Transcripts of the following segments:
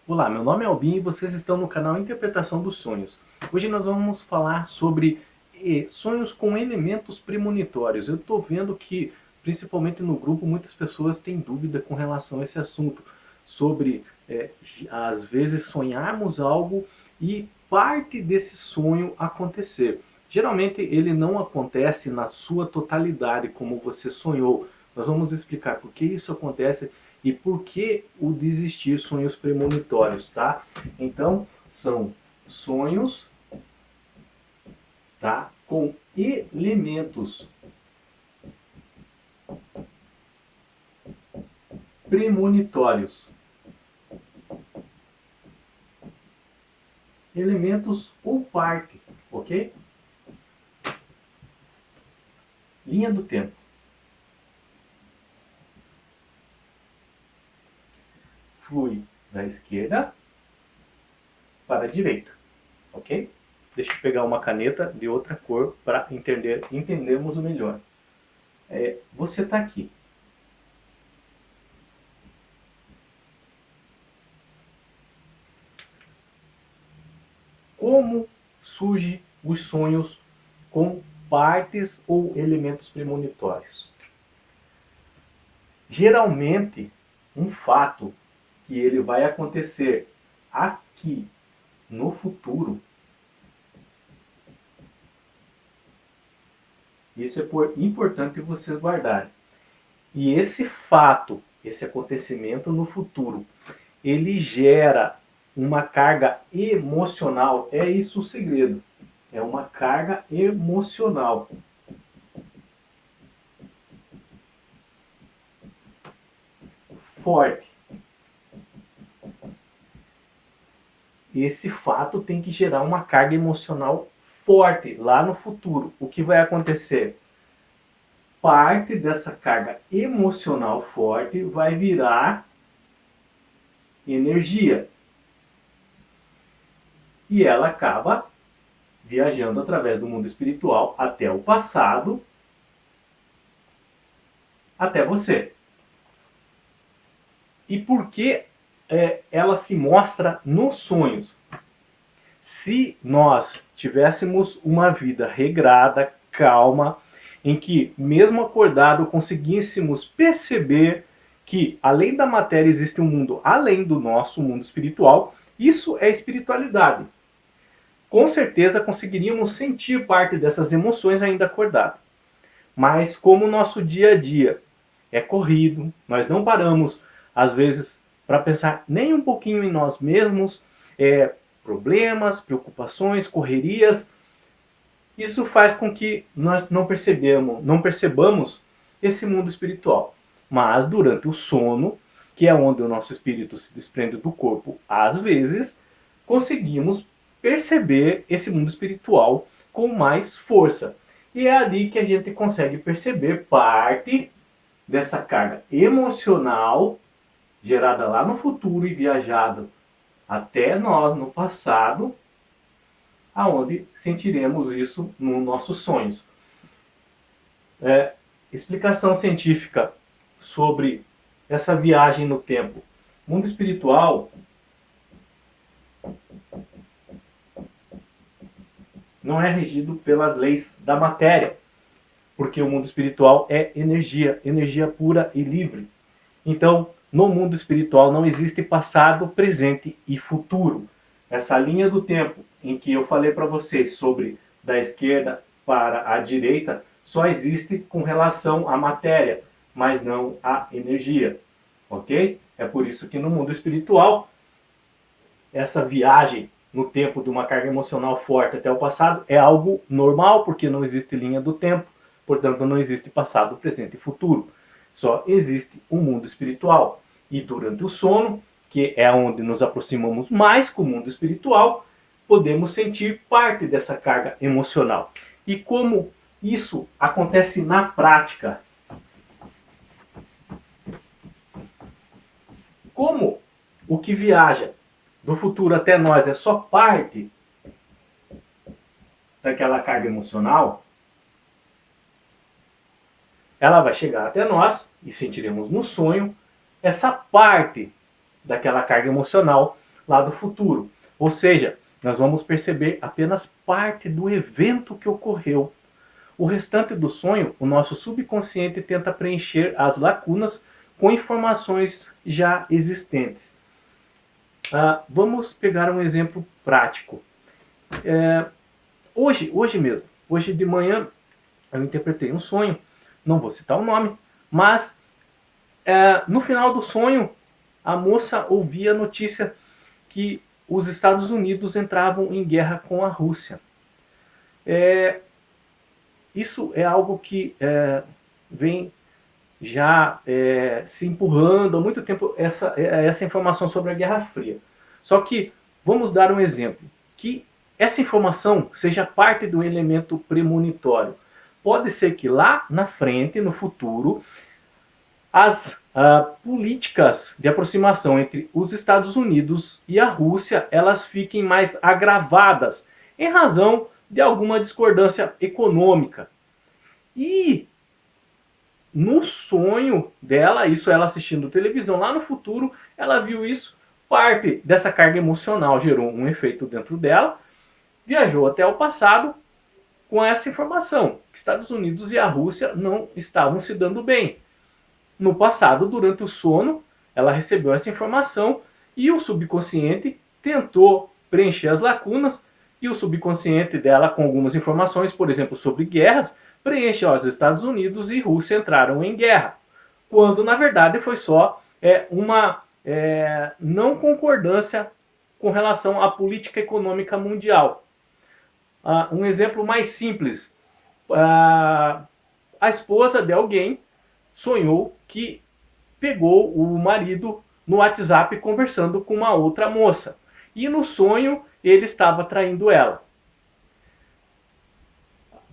Olá, meu nome é Albin e vocês estão no canal Interpretação dos Sonhos. Hoje nós vamos falar sobre sonhos com elementos premonitórios. Eu estou vendo que, principalmente no grupo, muitas pessoas têm dúvida com relação a esse assunto, sobre às vezes sonharmos algo e parte desse sonho acontecer. Geralmente ele não acontece na sua totalidade como você sonhou. Nós vamos explicar por que isso acontece e por que o desistir sonhos premonitórios, tá? Então, são sonhos, tá, com elementos premonitórios. Elementos ou parte, ok? Linha do tempo. Flui da esquerda para a direita, ok? Deixa eu pegar uma caneta de outra cor para entendermos melhor. Você está aqui. Como surgem os sonhos com partes ou elementos premonitórios? Geralmente, um fato que ele vai acontecer aqui no futuro, isso é importante vocês guardarem. E esse fato, esse acontecimento no futuro, ele gera uma carga emocional. É isso o segredo. É uma carga emocional. Forte. Esse fato tem que gerar uma carga emocional forte lá no futuro. O que vai acontecer? Parte dessa carga emocional forte vai virar energia. E ela acaba viajando através do mundo espiritual até o passado, até você. E por que ela se mostra nos sonhos? Se nós tivéssemos uma vida regrada, calma, em que mesmo acordado conseguíssemos perceber que além da matéria existe um mundo além do nosso mundo espiritual, isso é espiritualidade. Com certeza conseguiríamos sentir parte dessas emoções ainda acordado. Mas como o nosso dia a dia é corrido, nós não paramos às vezes para pensar nem um pouquinho em nós mesmos, problemas, preocupações, correrias. Isso faz com que nós não percebamos esse mundo espiritual. Mas durante o sono, que é onde o nosso espírito se desprende do corpo, às vezes conseguimos perceber esse mundo espiritual com mais força. E é ali que a gente consegue perceber parte dessa carga emocional gerada lá no futuro e viajada até nós no passado, aonde sentiremos isso nos nossos sonhos. Explicação científica sobre essa viagem no tempo. O mundo espiritual não é regido pelas leis da matéria, porque o mundo espiritual é energia, energia pura e livre. Então, no mundo espiritual não existe passado, presente e futuro. Essa linha do tempo em que eu falei para vocês sobre da esquerda para a direita só existe com relação à matéria, mas não à energia, ok? É por isso que no mundo espiritual essa viagem no tempo de uma carga emocional forte até o passado é algo normal, porque não existe linha do tempo, portanto não existe passado, presente e futuro. Só existe um mundo espiritual. E durante o sono, que é onde nos aproximamos mais com o mundo espiritual, podemos sentir parte dessa carga emocional. E como isso acontece na prática? Como o que viaja do futuro até nós é só parte daquela carga emocional, ela vai chegar até nós e sentiremos no sonho essa parte daquela carga emocional lá do futuro. Ou seja, nós vamos perceber apenas parte do evento que ocorreu. O restante do sonho, o nosso subconsciente tenta preencher as lacunas com informações já existentes. Vamos pegar um exemplo prático. Hoje mesmo, hoje de manhã, eu interpretei um sonho, não vou citar o nome, mas no final do sonho, a moça ouvia a notícia que os Estados Unidos entravam em guerra com a Rússia. Isso é algo que vem já se empurrando há muito tempo, essa informação sobre a Guerra Fria. Só que, vamos dar um exemplo, que essa informação seja parte do elemento premonitório. Pode ser que lá na frente, no futuro, as políticas de aproximação entre os Estados Unidos e a Rússia, elas fiquem mais agravadas, em razão de alguma discordância econômica. E no sonho dela, isso ela assistindo televisão lá no futuro, ela viu isso, parte dessa carga emocional gerou um efeito dentro dela, viajou até o passado com essa informação, que Estados Unidos e a Rússia não estavam se dando bem. No passado, durante o sono, ela recebeu essa informação e o subconsciente tentou preencher as lacunas, e o subconsciente dela, com algumas informações, por exemplo, sobre guerras, preenche, os Estados Unidos e Rússia entraram em guerra. Quando, na verdade, foi só uma não concordância com relação à política econômica mundial. Um exemplo mais simples. A esposa de alguém sonhou que pegou o marido no WhatsApp conversando com uma outra moça. E no sonho ele estava traindo ela.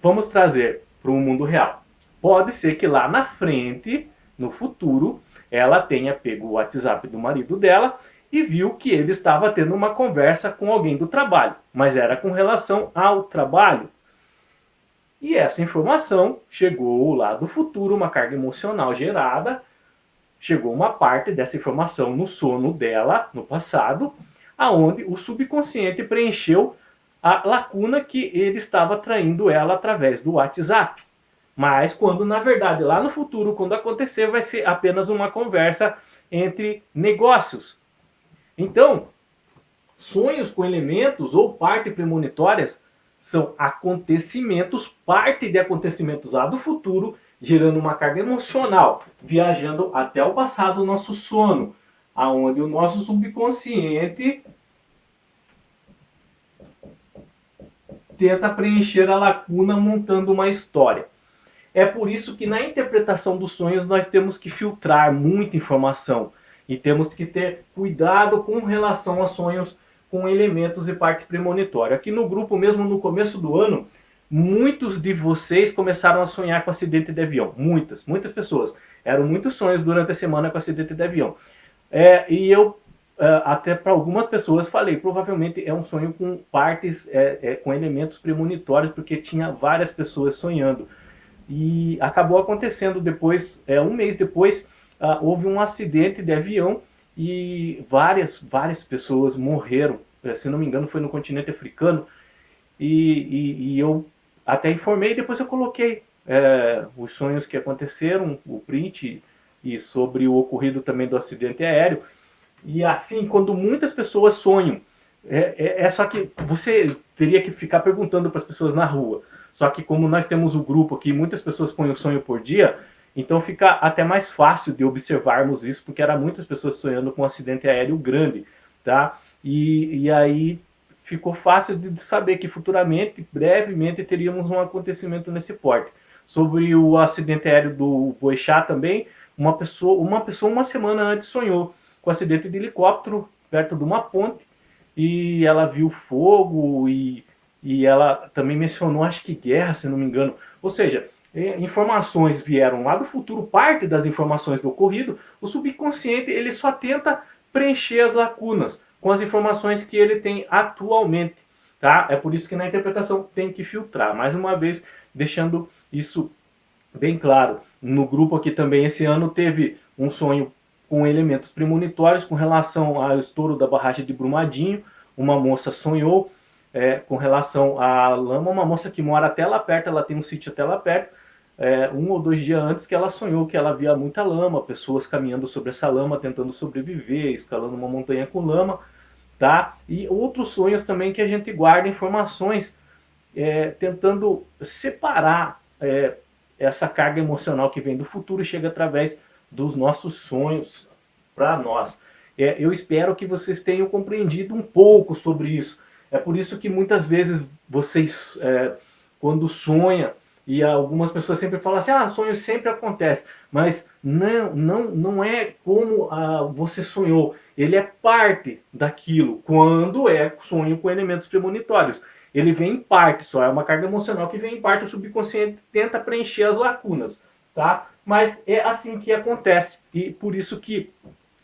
Vamos trazer para o mundo real. Pode ser que lá na frente, no futuro, ela tenha pego o WhatsApp do marido dela e viu que ele estava tendo uma conversa com alguém do trabalho, mas era com relação ao trabalho. E essa informação chegou lá do futuro, uma carga emocional gerada, chegou uma parte dessa informação no sono dela, no passado, aonde o subconsciente preencheu a lacuna que ele estava traindo ela através do WhatsApp. Mas quando na verdade lá no futuro, quando acontecer, vai ser apenas uma conversa entre negócios. Então, sonhos com elementos ou partes premonitórias são acontecimentos, parte de acontecimentos lá do futuro, gerando uma carga emocional, viajando até o passado, o nosso sono, aonde o nosso subconsciente tenta preencher a lacuna montando uma história. É por isso que na interpretação dos sonhos nós temos que filtrar muita informação e temos que ter cuidado com relação a sonhos com elementos e parte premonitória. Aqui no grupo mesmo, no começo do ano, muitos de vocês começaram a sonhar com acidente de avião. Muitas pessoas. Eram muitos sonhos durante a semana com acidente de avião. E eu, até para algumas pessoas, falei, provavelmente é um sonho com partes, com elementos premonitórios, porque tinha várias pessoas sonhando. E acabou acontecendo depois, um mês depois, houve um acidente de avião e várias pessoas morreram. Se não me engano, foi no continente africano. E eu até informei, depois eu coloquei os sonhos que aconteceram, o print, e sobre o ocorrido também do acidente aéreo. E assim, quando muitas pessoas sonham, só que você teria que ficar perguntando para as pessoas na rua. Só que como nós temos o grupo aqui, muitas pessoas põem o sonho por dia, então fica até mais fácil de observarmos isso, porque eram muitas pessoas sonhando com um acidente aéreo grande, tá? E aí ficou fácil de saber que futuramente, brevemente, teríamos um acontecimento nesse porte. Sobre o acidente aéreo do Boechat também, uma pessoa uma semana antes sonhou com um acidente de helicóptero perto de uma ponte, e ela viu fogo e ela também mencionou, acho que guerra, se não me engano. Ou seja, informações vieram lá do futuro, parte das informações do ocorrido, o subconsciente ele só tenta preencher as lacunas com as informações que ele tem atualmente. Tá? É por isso que na interpretação tem que filtrar. Mais uma vez, deixando isso bem claro. No grupo aqui também esse ano teve um sonho com elementos premonitórios com relação ao estouro da barragem de Brumadinho. Uma moça sonhou com relação à lama, uma moça que mora até lá perto, ela tem um sítio até lá perto, 1 ou 2 dias antes que ela sonhou que ela via muita lama, pessoas caminhando sobre essa lama, tentando sobreviver, escalando uma montanha com lama, tá? E outros sonhos também que a gente guarda informações, tentando separar essa carga emocional que vem do futuro e chega através dos nossos sonhos para nós. Eu espero que vocês tenham compreendido um pouco sobre isso. É por isso que muitas vezes vocês, quando sonham, e algumas pessoas sempre falam assim, sonho sempre acontece, mas não é como você sonhou, ele é parte daquilo, quando é sonho com elementos premonitórios. Ele vem em parte só, é uma carga emocional que vem em parte, o subconsciente tenta preencher as lacunas, tá? Mas é assim que acontece, e por isso que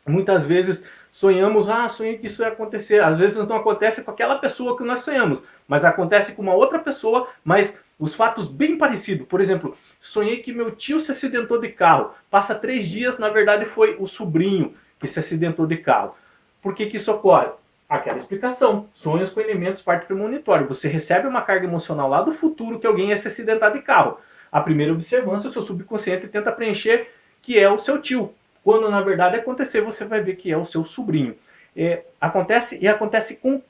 muitas vezes sonhamos, sonhei que isso ia acontecer. Às vezes não acontece com aquela pessoa que nós sonhamos, mas acontece com uma outra pessoa, mas os fatos bem parecidos. Por exemplo, sonhei que meu tio se acidentou de carro. Passa 3 dias, na verdade foi o sobrinho que se acidentou de carro. Por que isso ocorre? Aquela explicação. Sonhos com elementos parte premonitório. Você recebe uma carga emocional lá do futuro que alguém ia se acidentar de carro. A primeira observância, o seu subconsciente tenta preencher que é o seu tio. Quando na verdade acontecer, você vai ver que é o seu sobrinho. Acontece com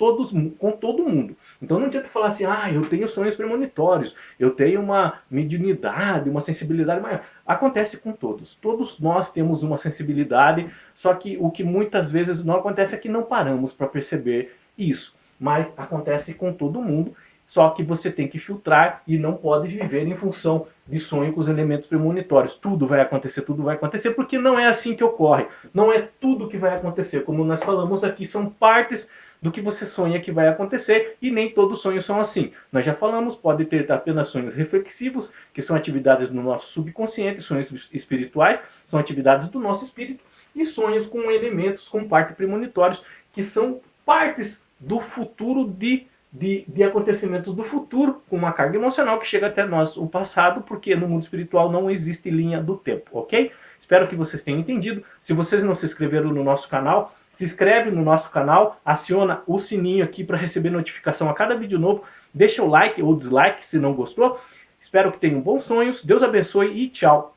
todo mundo. Então não adianta falar assim, eu tenho sonhos premonitórios, eu tenho uma mediunidade, uma sensibilidade maior. Acontece com todos. Todos nós temos uma sensibilidade, só que o que muitas vezes não acontece é que não paramos para perceber isso. Mas acontece com todo mundo, só que você tem que filtrar e não pode viver em função de sonho com os elementos premonitórios. Tudo vai acontecer, porque não é assim que ocorre. Não é tudo que vai acontecer. Como nós falamos aqui, são partes do que você sonha que vai acontecer e nem todos os sonhos são assim. Nós já falamos, pode ter apenas sonhos reflexivos, que são atividades do nosso subconsciente, sonhos espirituais, são atividades do nosso espírito, e sonhos com elementos, com partes premonitórios, que são partes do futuro de acontecimentos do futuro, com uma carga emocional que chega até nós, o passado, porque no mundo espiritual não existe linha do tempo, ok? Espero que vocês tenham entendido. Se vocês não se inscreveram no nosso canal, se inscreve no nosso canal, aciona o sininho aqui para receber notificação a cada vídeo novo, deixa o like ou dislike se não gostou. Espero que tenham bons sonhos, Deus abençoe e tchau!